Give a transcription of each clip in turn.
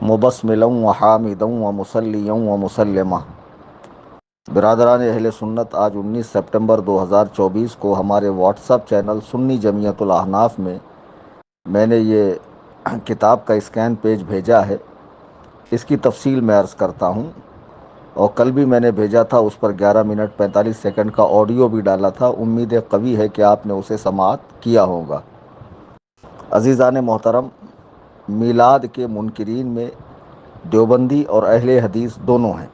مبسملا و حامدا و مسلیا و مسلمہ۔ برادران اہل سنت، آج 19 سپٹمبر 2024 کو ہمارے واٹس ایپ چینل سنی جمعیت الاحناف میں نے یہ کتاب کا اسکین پیج بھیجا ہے۔ اس کی تفصیل میں عرض کرتا ہوں، اور کل بھی میں نے بھیجا تھا، اس پر 11 منٹ 45 سیکنڈ کا آڈیو بھی ڈالا تھا۔ امید قوی ہے کہ آپ نے اسے سماعت کیا ہوگا۔ عزیزان محترم، میلاد کے منکرین میں دیوبندی اور اہل حدیث دونوں ہیں،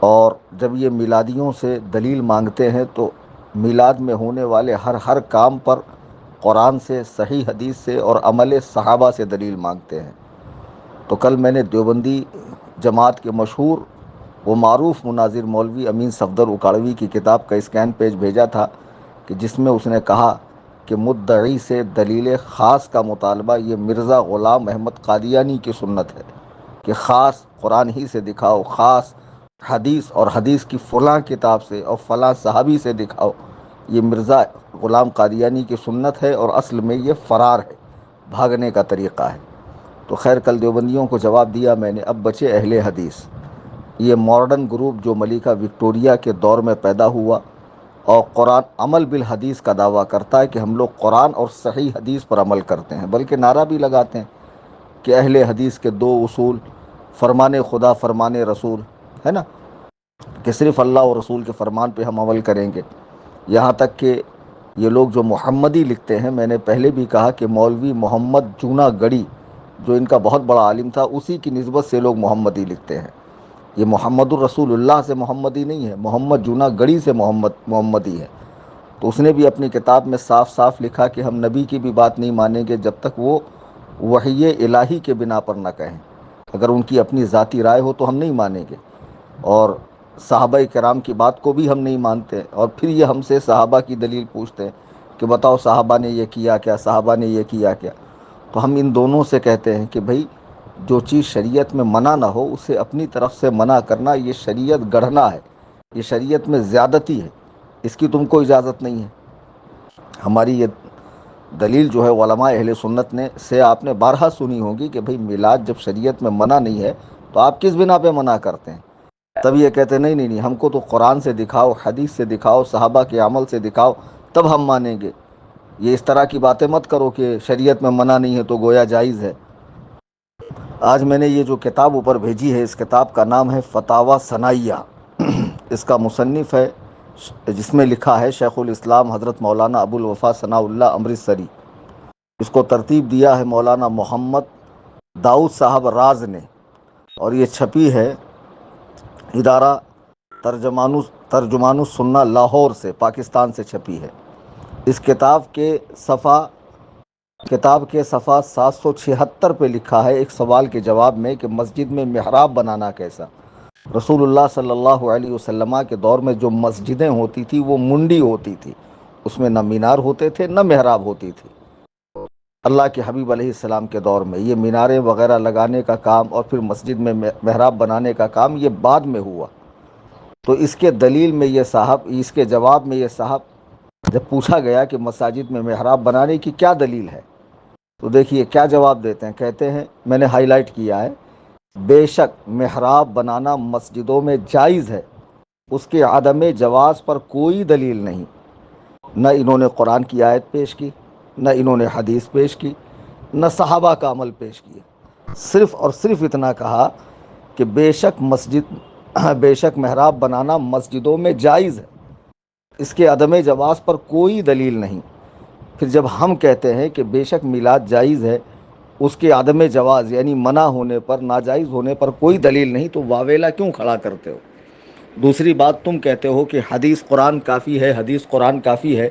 اور جب یہ میلادیوں سے دلیل مانگتے ہیں تو میلاد میں ہونے والے ہر کام پر قرآن سے، صحیح حدیث سے اور عمل صحابہ سے دلیل مانگتے ہیں۔ تو کل میں نے دیوبندی جماعت کے مشہور و معروف مناظر مولوی امین صفدر اکاڑوی کی کتاب کا اسکین پیج بھیجا تھا، کہ جس میں اس نے کہا کہ مدعی سے دلیل خاص کا مطالبہ یہ مرزا غلام احمد قادیانی کی سنت ہے، کہ خاص قرآن ہی سے دکھاؤ، خاص حدیث اور حدیث کی فلاں کتاب سے اور فلاں صحابی سے دکھاؤ۔ یہ مرزا غلام قادیانی کی سنت ہے، اور اصل میں یہ فرار ہے، بھاگنے کا طریقہ ہے۔ تو خیر، کل دیوبندیوں کو جواب دیا میں نے۔ اب بچے اہل حدیث، یہ ماڈرن گروپ جو ملکہ وکٹوریہ کے دور میں پیدا ہوا اور قرآن عمل بالحدیث کا دعویٰ کرتا ہے کہ ہم لوگ قرآن اور صحیح حدیث پر عمل کرتے ہیں، بلکہ نعرہ بھی لگاتے ہیں کہ اہل حدیث کے دو اصول، فرمان خدا، فرمان رسول، ہے نا، کہ صرف اللہ اور رسول کے فرمان پہ ہم عمل کریں گے۔ یہاں تک کہ یہ لوگ جو محمدی لکھتے ہیں، میں نے پہلے بھی کہا کہ مولوی محمد جونا گڑھی جو ان کا بہت بڑا عالم تھا، اسی کی نسبت سے لوگ محمدی لکھتے ہیں۔ یہ محمد الرسول اللہ سے محمدی نہیں ہے، محمد جونا گڑھی سے محمدی ہے۔ تو اس نے بھی اپنی کتاب میں صاف صاف لکھا کہ ہم نبی کی بھی بات نہیں مانیں گے جب تک وہ وحی الہی کے بنا پر نہ کہیں۔ اگر ان کی اپنی ذاتی رائے ہو تو ہم نہیں مانیں گے، اور صحابہ کرام کی بات کو بھی ہم نہیں مانتے۔ اور پھر یہ ہم سے صحابہ کی دلیل پوچھتے ہیں کہ بتاؤ صحابہ نے یہ کیا کیا، صحابہ نے یہ کیا کیا۔ تو ہم ان دونوں سے کہتے ہیں کہ بھئی، جو چیز شریعت میں منع نہ ہو اسے اپنی طرف سے منع کرنا یہ شریعت گڑھنا ہے، یہ شریعت میں زیادتی ہے، اس کی تم کو اجازت نہیں ہے۔ ہماری یہ دلیل جو ہے علماء اہل سنت نے سے آپ نے بارہا سنی ہوگی کہ بھئی میلاد جب شریعت میں منع نہیں ہے تو آپ کس بنا پہ منع کرتے ہیں؟ تب یہ کہتے ہیں نہیں، ہم کو تو قرآن سے دکھاؤ، حدیث سے دکھاؤ، صحابہ کے عمل سے دکھاؤ، تب ہم مانیں گے۔ یہ اس طرح کی باتیں مت کرو کہ شریعت میں منع نہیں ہے تو گویا جائز ہے۔ آج میں نے یہ جو کتاب اوپر بھیجی ہے، اس کتاب کا نام ہے فتاوی ثنائیہ۔ اس کا مصنف ہے، جس میں لکھا ہے شیخ الاسلام حضرت مولانا ابوالوفا ثناء اللہ امرتسری۔ اس کو ترتیب دیا ہے مولانا محمد داؤد صاحب راز نے، اور یہ چھپی ہے ادارہ ترجمان السنہ لاہور سے، پاکستان سے چھپی ہے۔ اس کتاب کے صفحہ 776 پہ لکھا ہے ایک سوال کے جواب میں کہ مسجد میں محراب بنانا کیسا؟ رسول اللہ صلی اللہ علیہ وسلم کے دور میں جو مسجدیں ہوتی تھی وہ منڈی ہوتی تھی، اس میں نہ مینار ہوتے تھے نہ محراب ہوتی تھی۔ اللہ کے حبیب علیہ السلام کے دور میں یہ میناریں وغیرہ لگانے کا کام اور پھر مسجد میں محراب بنانے کا کام یہ بعد میں ہوا۔ تو اس کے جواب میں یہ صاحب جب پوچھا گیا کہ مساجد میں محراب بنانے کی کیا دلیل ہے، تو دیکھیے کیا جواب دیتے ہیں۔ کہتے ہیں، میں نے ہائی لائٹ کیا ہے، بے شک محراب بنانا مسجدوں میں جائز ہے، اس کے عدم جواز پر کوئی دلیل نہیں۔ نہ انہوں نے قرآن کی آیت پیش کی، نہ انہوں نے حدیث پیش کی، نہ صحابہ کا عمل پیش کیا، صرف اور صرف اتنا کہا کہ بے شک محراب بنانا مسجدوں میں جائز ہے، اس کے عدم جواز پر کوئی دلیل نہیں۔ پھر جب ہم کہتے ہیں کہ بے شک میلاد جائز ہے، اس کے عدم جواز یعنی منع ہونے پر، ناجائز ہونے پر کوئی دلیل نہیں، تو واویلا کیوں کھڑا کرتے ہو؟ دوسری بات، تم کہتے ہو کہ حدیث قرآن کافی ہے، حدیث قرآن کافی ہے،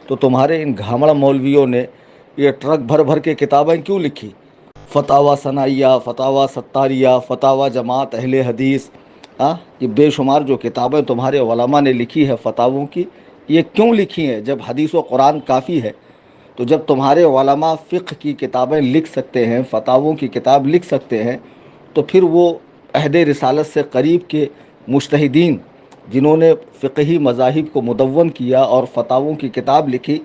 تو تمہارے ان گھامڑ مولویوں نے یہ ٹرک بھر بھر کے کتابیں کیوں لکھی؟ فتاوی ثنائیہ، فتاوی ستاریہ، فتاوی جماعت اہل حدیث، یہ بے شمار جو کتابیں تمہارے علماء نے لکھی ہے فتاووں کی، یہ کیوں لکھی ہیں جب حدیث و قرآن کافی ہے؟ تو جب تمہارے علماء فقہ کی کتابیں لکھ سکتے ہیں، فتاووں کی کتاب لکھ سکتے ہیں، تو پھر وہ عہد رسالت سے قریب کے مجتہدین جنہوں نے فقہی مذاہب کو مدون کیا اور فتاووں کی کتاب لکھی،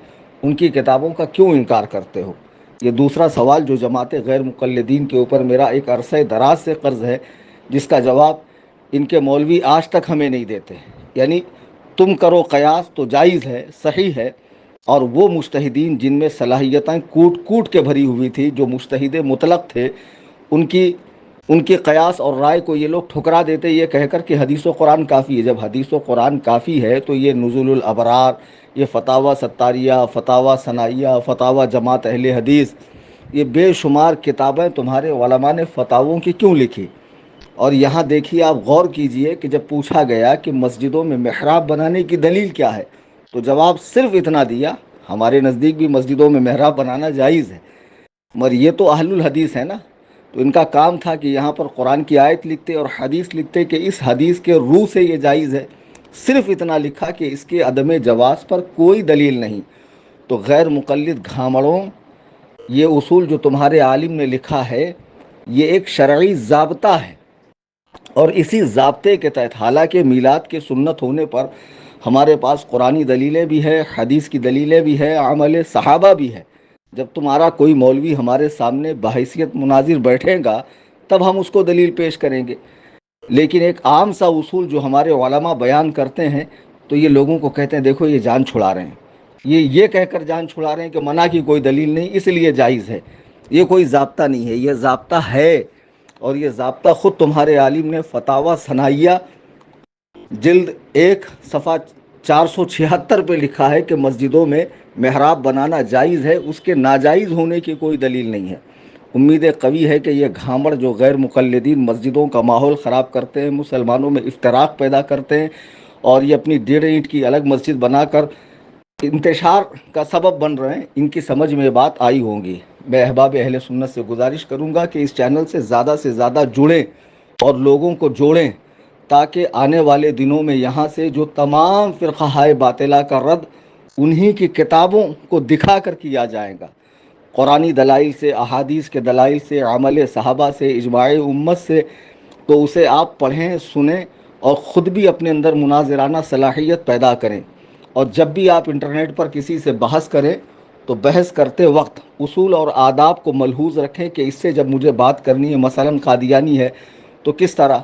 ان کی کتابوں کا کیوں انکار کرتے ہو؟ یہ دوسرا سوال جو جماعت غیر مقلدین کے اوپر میرا ایک عرصہ دراز سے قرض ہے، جس کا جواب ان کے مولوی آج تک ہمیں نہیں دیتے. یعنی تم کرو قیاس تو جائز ہے، صحیح ہے، اور وہ مجتہدین جن میں صلاحیتیں کوٹ کوٹ کے بھری ہوئی تھی، جو مجتہد مطلق تھے، ان کی قیاس اور رائے کو یہ لوگ ٹھکرا دیتے یہ کہہ کر کہ حدیث و قرآن کافی ہے. جب حدیث و قرآن کافی ہے تو یہ نزول الابرار، یہ فتاوی ستاریہ، فتاوی ثنائیہ، فتاوی جماعت اہل حدیث، یہ بے شمار کتابیں تمہارے علماء نے فتاووں کی کیوں لکھی؟ اور یہاں دیکھیے، آپ غور کیجئے کہ جب پوچھا گیا کہ مسجدوں میں محراب بنانے کی دلیل کیا ہے، تو جواب صرف اتنا دیا: ہمارے نزدیک بھی مسجدوں میں محراب بنانا جائز ہے. مگر یہ تو اہل الحدیث ہے نا، تو ان کا کام تھا کہ یہاں پر قرآن کی آیت لکھتے اور حدیث لکھتے کہ اس حدیث کے روح سے یہ جائز ہے. صرف اتنا لکھا کہ اس کے عدم جواز پر کوئی دلیل نہیں. تو غیر مقلد گھامڑوں، یہ اصول جو تمہارے عالم نے لکھا ہے یہ ایک شرعی ضابطہ ہے، اور اسی ضابطے کے تحت، حالانکہ میلاد کے سنت ہونے پر ہمارے پاس قرآنی دلیلیں بھی ہے، حدیث کی دلیلیں بھی ہے، عمل صحابہ بھی ہے. جب تمہارا کوئی مولوی ہمارے سامنے بحیثیت مناظر بیٹھے گا تب ہم اس کو دلیل پیش کریں گے. لیکن ایک عام سا اصول جو ہمارے علماء بیان کرتے ہیں تو یہ لوگوں کو کہتے ہیں دیکھو یہ جان چھڑا رہے ہیں، یہ کہہ کر جان چھڑا رہے ہیں کہ منع کی کوئی دلیل نہیں اس لیے جائز ہے. یہ کوئی ضابطہ نہیں ہے، یہ ضابطہ ہے، اور یہ ضابطہ خود تمہارے عالم نے فتاوی ثنائیہ جلد 1 صفحہ 476 پہ لکھا ہے کہ مسجدوں میں محراب بنانا جائز ہے، اس کے ناجائز ہونے کی کوئی دلیل نہیں ہے. امید قوی ہے کہ یہ گھامڑ جو غیر مقلدین مسجدوں کا ماحول خراب کرتے ہیں، مسلمانوں میں افتراق پیدا کرتے ہیں، اور یہ اپنی 1.5 اینٹ کی الگ مسجد بنا کر انتشار کا سبب بن رہے ہیں، ان کی سمجھ میں بات آئی ہوں گی. میں احباب اہل سنت سے گزارش کروں گا کہ اس چینل سے زیادہ جڑیں اور لوگوں کو جوڑیں، تاکہ آنے والے دنوں میں یہاں سے جو تمام فرقہ باطلہ کا رد انہی کی کتابوں کو دکھا کر کیا جائے گا، قرآنی دلائل سے، احادیث کے دلائل سے، عمل صحابہ سے، اجماع امت سے. تو اسے آپ پڑھیں، سنیں، اور خود بھی اپنے اندر مناظرانہ صلاحیت پیدا کریں. اور جب بھی آپ انٹرنیٹ پر کسی سے بحث کریں تو بحث کرتے وقت اصول اور آداب کو ملحوظ رکھیں کہ اس سے جب مجھے بات کرنی ہے، مثلا قادیانی ہے تو کس طرح،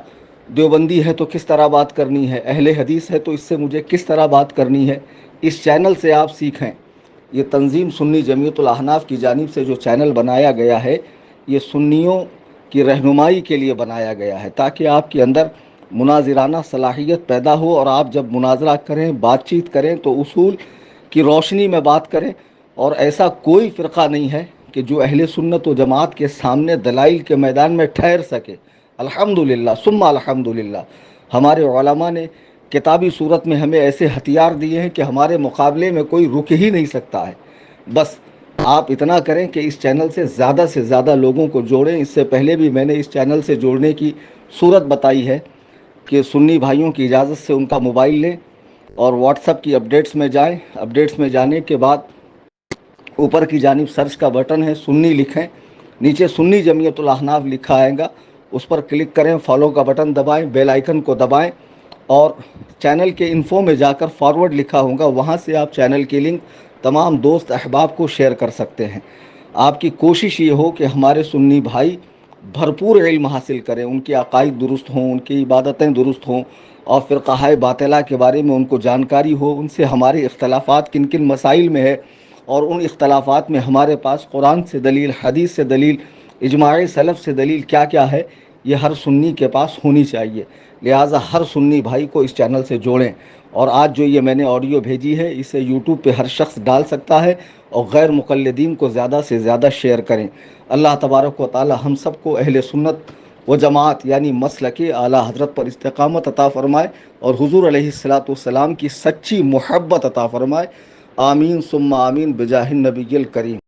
دیوبندی ہے تو کس طرح بات کرنی ہے، اہل حدیث ہے تو اس سے مجھے کس طرح بات کرنی ہے. اس چینل سے آپ سیکھیں. یہ تنظیم سنی جمعیت الاحناف کی جانب سے جو چینل بنایا گیا ہے یہ سنیوں کی رہنمائی کے لیے بنایا گیا ہے، تاکہ آپ کے اندر مناظرانہ صلاحیت پیدا ہو، اور آپ جب مناظرہ کریں، بات چیت کریں تو اصول کی روشنی میں بات کریں. اور ایسا کوئی فرقہ نہیں ہے کہ جو اہل سنت و جماعت کے سامنے دلائل کے میدان میں ٹھہر سکے. الحمدللہ ثم الحمدللہ، ہمارے علماء نے کتابی صورت میں ہمیں ایسے ہتھیار دیے ہیں کہ ہمارے مقابلے میں کوئی رک ہی نہیں سکتا ہے. بس آپ اتنا کریں کہ اس چینل سے زیادہ لوگوں کو جوڑیں. اس سے پہلے بھی میں نے اس چینل سے جوڑنے کی صورت بتائی ہے کہ سنی بھائیوں کی اجازت سے ان کا موبائل لیں اور واٹس ایپ کی اپڈیٹس میں جائیں. اپڈیٹس میں جانے کے بعد اوپر کی جانب سرچ کا بٹن ہے، سنی لکھیں، نیچے سنی جمعیت الاحناف لکھا آئے گا، اس پر کلک کریں، فالو کا بٹن دبائیں، بیل آئیکن کو دبائیں، اور چینل کے انفو میں جا کر فارورڈ لکھا ہوگا، وہاں سے آپ چینل کی لنک تمام دوست احباب کو شیئر کر سکتے ہیں. آپ کی کوشش یہ ہو کہ ہمارے سنی بھائی بھرپور علم حاصل کریں، ان کے عقائد درست ہوں، ان کی عبادتیں درست ہوں، اور فرقہ باطلہ کے بارے میں ان کو جانکاری ہو، ان سے ہمارے اختلافات کن کن مسائل میں ہے، اور ان اختلافات میں ہمارے پاس قرآن سے دلیل، حدیث سے دلیل، اجماع سلف سے دلیل کیا کیا ہے، یہ ہر سنی کے پاس ہونی چاہیے. لہٰذا ہر سنی بھائی کو اس چینل سے جوڑیں. اور آج جو یہ میں نے آڈیو بھیجی ہے اسے یوٹیوب پہ ہر شخص ڈال سکتا ہے، اور غیر مقلدین کو زیادہ سے زیادہ شیئر کریں. اللہ تبارک و تعالی ہم سب کو اہل سنت و جماعت یعنی مسلک اعلیٰ حضرت پر استقامت عطا فرمائے، اور حضور علیہ الصلاۃ والسلام کی سچی محبت عطا فرمائے. آمین ثم آمین بجاہ النبی الکریم.